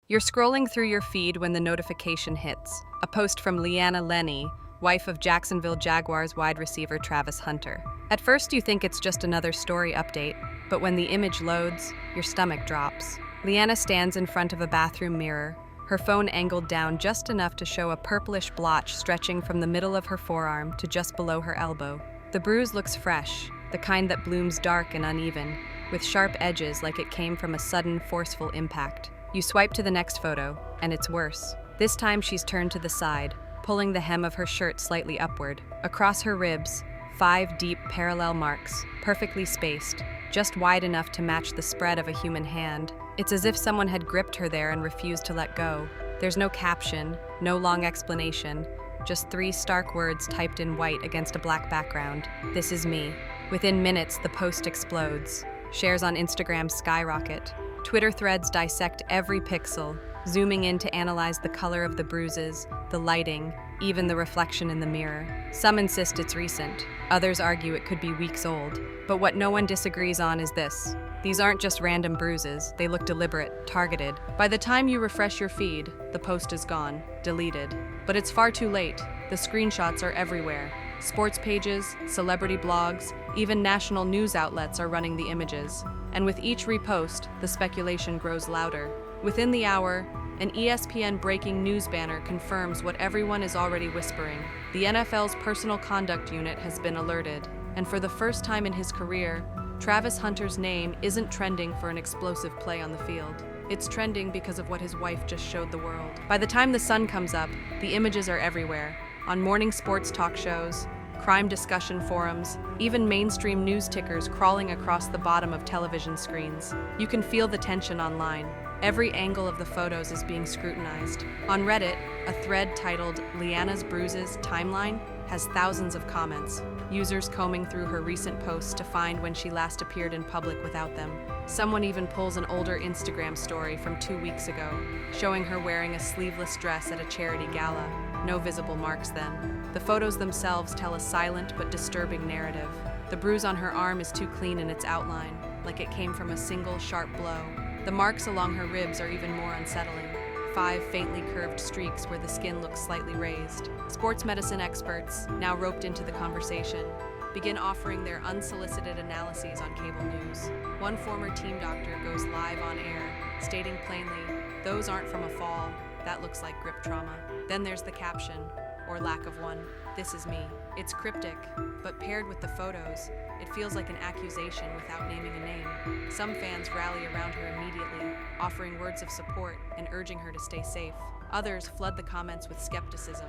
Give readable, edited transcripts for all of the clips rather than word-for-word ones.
You're scrolling through your feed when the notification hits. A post from Leanna Lenny, wife of Jacksonville Jaguars wide receiver Travis Hunter. At first you think it's just another story update, but when the image loads, your stomach drops. Leanna stands in front of a bathroom mirror, her phone angled down just enough to show a purplish blotch stretching from the middle of her forearm to just below her elbow. The bruise looks fresh, the kind that blooms dark and uneven, with sharp edges like it came from a sudden, forceful impact. You swipe to the next photo, and it's worse. This time she's turned to the side, pulling the hem of her shirt slightly upward. Across her ribs, 5 deep parallel marks, perfectly spaced, just wide enough to match the spread of a human hand. It's as if someone had gripped her there and refused to let go. There's no caption, no long explanation, just 3 stark words typed in white against a black background. This is me. Within minutes, the post explodes. Shares on Instagram skyrocket. Twitter threads dissect every pixel, zooming in to analyze the color of the bruises, the lighting, even the reflection in the mirror. Some insist it's recent. Others argue it could be weeks old. But what no one disagrees on is this. These aren't just random bruises. They look deliberate, targeted. By the time you refresh your feed, the post is gone, deleted. But it's far too late. The screenshots are everywhere. Sports pages, celebrity blogs, even national news outlets are running the images. And with each repost, the speculation grows louder. Within the hour, an ESPN breaking news banner confirms what everyone is already whispering. The NFL's personal conduct unit has been alerted, and for the first time in his career, Travis Hunter's name isn't trending for an explosive play on the field. It's trending because of what his wife just showed the world. By the time the sun comes up, the images are everywhere. On morning sports talk shows, crime discussion forums, even mainstream news tickers crawling across the bottom of television screens. You can feel the tension online. Every angle of the photos is being scrutinized. On Reddit, a thread titled "Leanna's Bruises Timeline" has thousands of comments, users combing through her recent posts to find when she last appeared in public without them. Someone even pulls an older Instagram story from 2 weeks ago, showing her wearing a sleeveless dress at a charity gala. No visible marks then. The photos themselves tell a silent but disturbing narrative. The bruise on her arm is too clean in its outline, like it came from a single sharp blow. The marks along her ribs are even more unsettling. 5 faintly curved streaks where the skin looks slightly raised. Sports medicine experts, now roped into the conversation, begin offering their unsolicited analyses on cable news. One former team doctor goes live on air, stating plainly, "Those aren't from a fall. That looks like grip trauma." Then there's the caption, or lack of one, "This is me." It's cryptic, but paired with the photos, it feels like an accusation without naming a name. Some fans rally around her immediately, offering words of support and urging her to stay safe. Others flood the comments with skepticism,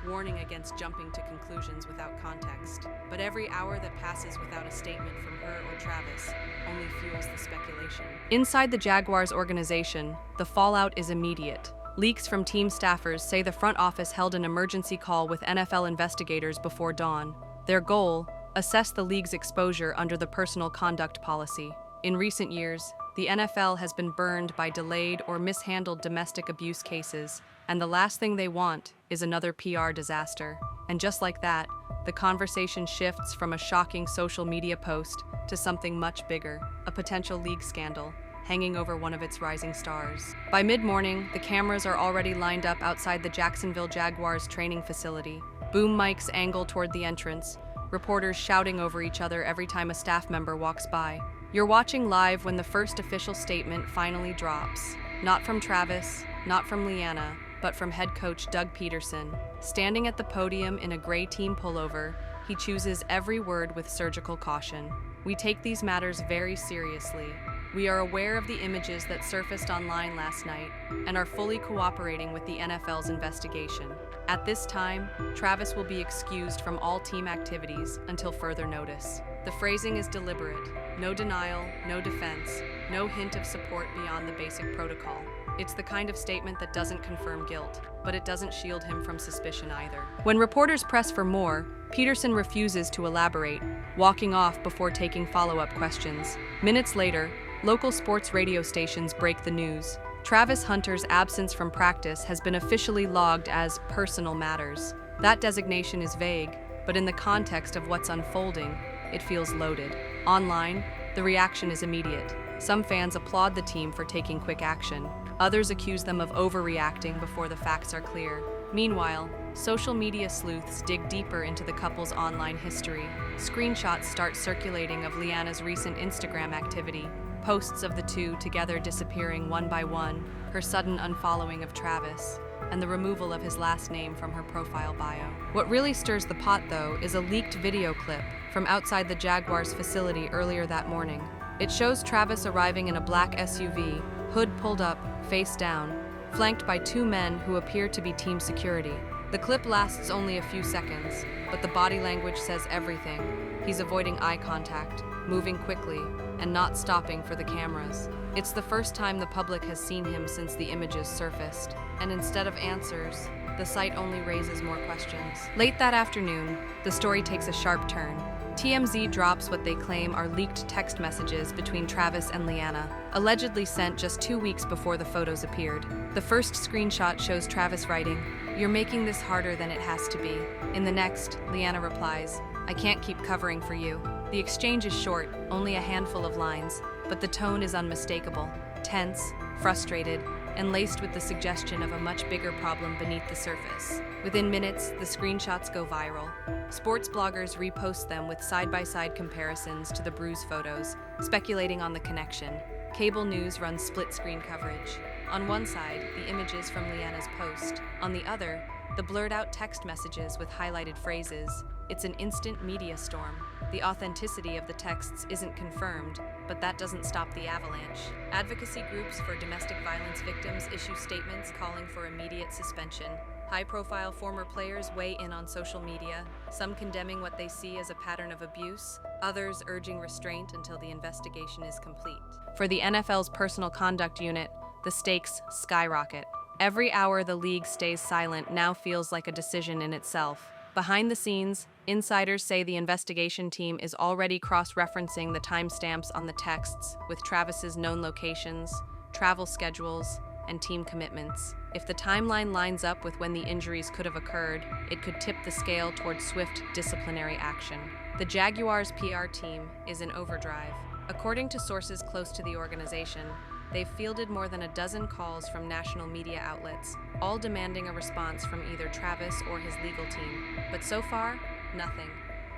warning against jumping to conclusions without context. But every hour that passes without a statement from her or Travis only fuels the speculation. Inside the Jaguars organization, the fallout is immediate. Leaks from team staffers say the front office held an emergency call with NFL investigators before dawn. Their goal, assess the league's exposure under the personal conduct policy. In recent years, the NFL has been burned by delayed or mishandled domestic abuse cases, and the last thing they want is another PR disaster. And just like that, the conversation shifts from a shocking social media post to something much bigger, a potential league scandal hanging over one of its rising stars. By mid-morning, the cameras are already lined up outside the Jacksonville Jaguars training facility. Boom mics angle toward the entrance, reporters shouting over each other every time a staff member walks by. You're watching live when the first official statement finally drops. Not from Travis, not from Leanna, but from head coach Doug Peterson. Standing at the podium in a gray team pullover, he chooses every word with surgical caution. "We take these matters very seriously. We are aware of the images that surfaced online last night and are fully cooperating with the NFL's investigation. At this time, Travis will be excused from all team activities until further notice." The phrasing is deliberate. No denial, no defense, no hint of support beyond the basic protocol. It's the kind of statement that doesn't confirm guilt, but it doesn't shield him from suspicion either. When reporters press for more, Peterson refuses to elaborate, walking off before taking follow-up questions. Minutes later, local sports radio stations break the news. Travis Hunter's absence from practice has been officially logged as personal matters. That designation is vague, but in the context of what's unfolding, it feels loaded. Online, the reaction is immediate. Some fans applaud the team for taking quick action. Others accuse them of overreacting before the facts are clear. Meanwhile, social media sleuths dig deeper into the couple's online history. Screenshots start circulating of Liana's recent Instagram activity, posts of the two together disappearing one by one, her sudden unfollowing of Travis, and the removal of his last name from her profile bio. What really stirs the pot, though, is a leaked video clip from outside the Jaguars facility earlier that morning. It shows Travis arriving in a black SUV, hood pulled up, face down, flanked by two men who appear to be team security. The clip lasts only a few seconds, but the body language says everything. He's avoiding eye contact, moving quickly, and not stopping for the cameras. It's the first time the public has seen him since the images surfaced, and instead of answers, the site only raises more questions. Late that afternoon, the story takes a sharp turn. TMZ drops what they claim are leaked text messages between Travis and Liana, allegedly sent just 2 weeks before the photos appeared. The first screenshot shows Travis writing, "You're making this harder than it has to be." In the next, Liana replies, "I can't keep covering for you." The exchange is short, only a handful of lines, but the tone is unmistakable, tense, frustrated, and laced with the suggestion of a much bigger problem beneath the surface. Within minutes, the screenshots go viral. Sports bloggers repost them with side-by-side comparisons to the Bruises photos, speculating on the connection. Cable news runs split-screen coverage. On one side, the images from Liana's post. On the other, the blurred-out text messages with highlighted phrases. It's an instant media storm. The authenticity of the texts isn't confirmed, but that doesn't stop the avalanche. Advocacy groups for domestic violence victims issue statements calling for immediate suspension. High-profile former players weigh in on social media, some condemning what they see as a pattern of abuse, others urging restraint until the investigation is complete. For the NFL's personal conduct unit, the stakes skyrocket. Every hour the league stays silent now feels like a decision in itself. Behind the scenes, insiders say the investigation team is already cross-referencing the timestamps on the texts with Travis's known locations, travel schedules, and team commitments. If the timeline lines up with when the injuries could have occurred, it could tip the scale towards swift disciplinary action. The Jaguars' PR team is in overdrive. According to sources close to the organization, they've fielded more than a dozen calls from national media outlets, all demanding a response from either Travis or his legal team. But so far, nothing.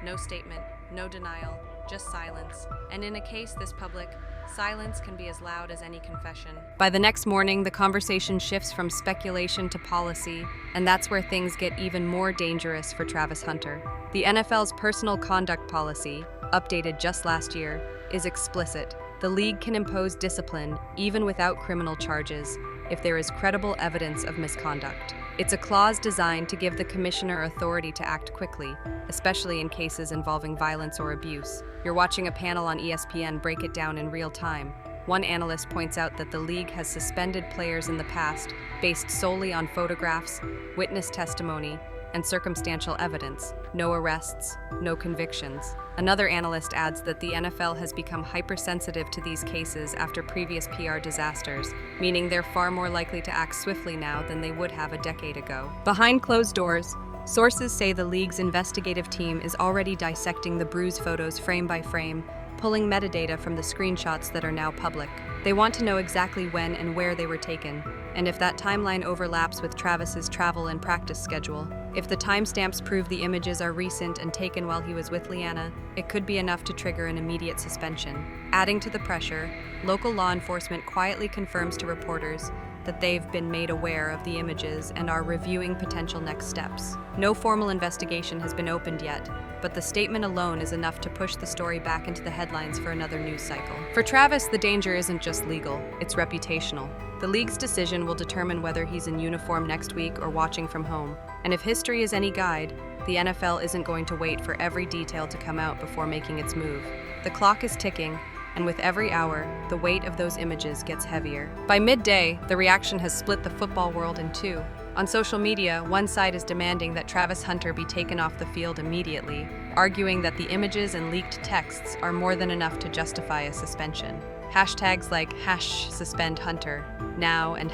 No statement, no denial, just silence. And in a case this public, silence can be as loud as any confession. By the next morning, the conversation shifts from speculation to policy, and that's where things get even more dangerous for Travis Hunter. The NFL's personal conduct policy, updated just last year, is explicit. The league can impose discipline, even without criminal charges, if there is credible evidence of misconduct. It's a clause designed to give the commissioner authority to act quickly, especially in cases involving violence or abuse. You're watching a panel on ESPN break it down in real time. One analyst points out that the league has suspended players in the past based solely on photographs, witness testimony, and circumstantial evidence. No arrests, no convictions. Another analyst adds that the NFL has become hypersensitive to these cases after previous PR disasters, meaning they're far more likely to act swiftly now than they would have a decade ago. Behind closed doors, sources say the league's investigative team is already dissecting the Bruises photos frame by frame, pulling metadata from the screenshots that are now public. They want to know exactly when and where they were taken, and if that timeline overlaps with Travis's travel and practice schedule. If the timestamps prove the images are recent and taken while he was with Liana, it could be enough to trigger an immediate suspension. Adding to the pressure, local law enforcement quietly confirms to reporters that they've been made aware of the images and are reviewing potential next steps. No formal investigation has been opened yet, but the statement alone is enough to push the story back into the headlines for another news cycle. For Travis, the danger isn't just legal, it's reputational. The league's decision will determine whether he's in uniform next week or watching from home. And if history is any guide, the NFL isn't going to wait for every detail to come out before making its move. The clock is ticking, and with every hour, the weight of those images gets heavier. By midday, the reaction has split the football world in two. On social media, one side is demanding that Travis Hunter be taken off the field immediately, arguing that the images and leaked texts are more than enough to justify a suspension. Hashtags like #SuspendHunter, now, and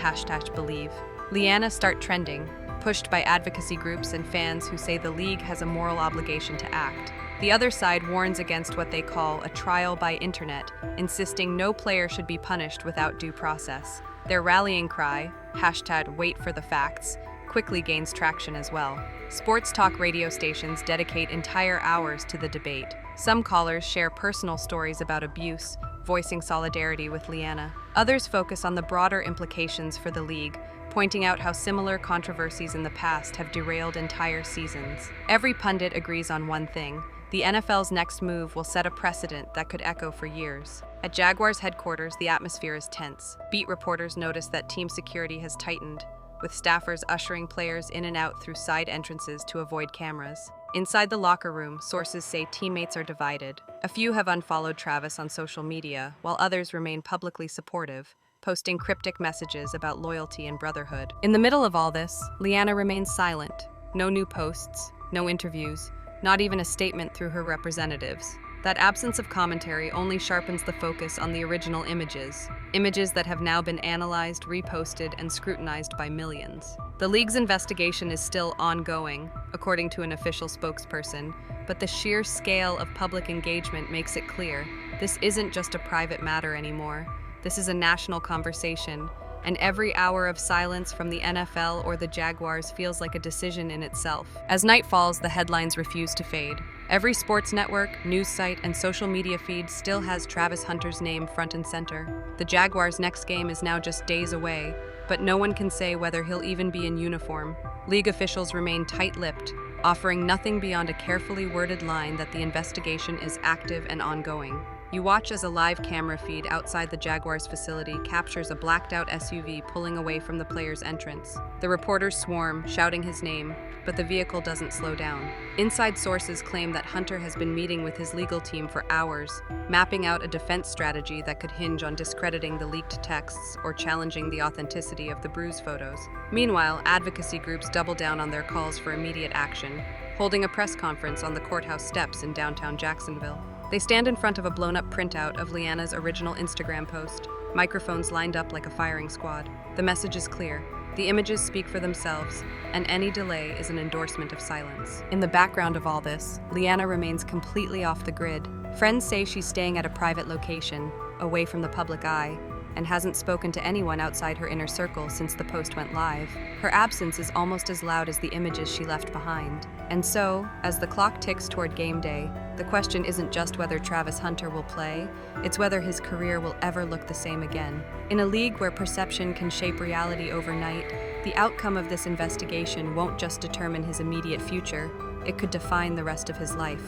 #Believe Liana start trending, pushed by advocacy groups and fans who say the league has a moral obligation to act. The other side warns against what they call a trial by internet, insisting no player should be punished without due process. Their rallying cry, #WaitForTheFacts, quickly gains traction as well. Sports talk radio stations dedicate entire hours to the debate. Some callers share personal stories about abuse, voicing solidarity with Liana. Others focus on the broader implications for the league, pointing out how similar controversies in the past have derailed entire seasons. Every pundit agrees on one thing: the NFL's next move will set a precedent that could echo for years. At Jaguars headquarters, the atmosphere is tense. Beat reporters notice that team security has tightened, with staffers ushering players in and out through side entrances to avoid cameras. Inside the locker room, sources say teammates are divided. A few have unfollowed Travis on social media, while others remain publicly supportive, posting cryptic messages about loyalty and brotherhood. In the middle of all this, Liana remains silent. No new posts, no interviews, not even a statement through her representatives. That absence of commentary only sharpens the focus on the original images that have now been analyzed, reposted, and scrutinized by millions. The league's investigation is still ongoing, according to an official spokesperson, but the sheer scale of public engagement makes it clear this isn't just a private matter anymore. This is a national conversation, and every hour of silence from the NFL or the Jaguars feels like a decision in itself. As night falls, the headlines refuse to fade. Every sports network, news site, and social media feed still has Travis Hunter's name front and center. The Jaguars' next game is now just days away, but no one can say whether he'll even be in uniform. League officials remain tight-lipped, offering nothing beyond a carefully worded line that the investigation is active and ongoing. You watch as a live camera feed outside the Jaguars facility captures a blacked-out SUV pulling away from the player's entrance. The reporters swarm, shouting his name, but the vehicle doesn't slow down. Inside sources claim that Hunter has been meeting with his legal team for hours, mapping out a defense strategy that could hinge on discrediting the leaked texts or challenging the authenticity of the Bruises photos. Meanwhile, advocacy groups double down on their calls for immediate action, holding a press conference on the courthouse steps in downtown Jacksonville. They stand in front of a blown-up printout of Liana's original Instagram post, microphones lined up like a firing squad. The message is clear. The images speak for themselves, and any delay is an endorsement of silence. In the background of all this, Liana remains completely off the grid. Friends say she's staying at a private location, away from the public eye, and hasn't spoken to anyone outside her inner circle since the post went live. Her absence is almost as loud as the images she left behind. And so, as the clock ticks toward game day, the question isn't just whether Travis Hunter will play, it's whether his career will ever look the same again. In a league where perception can shape reality overnight, the outcome of this investigation won't just determine his immediate future, it could define the rest of his life.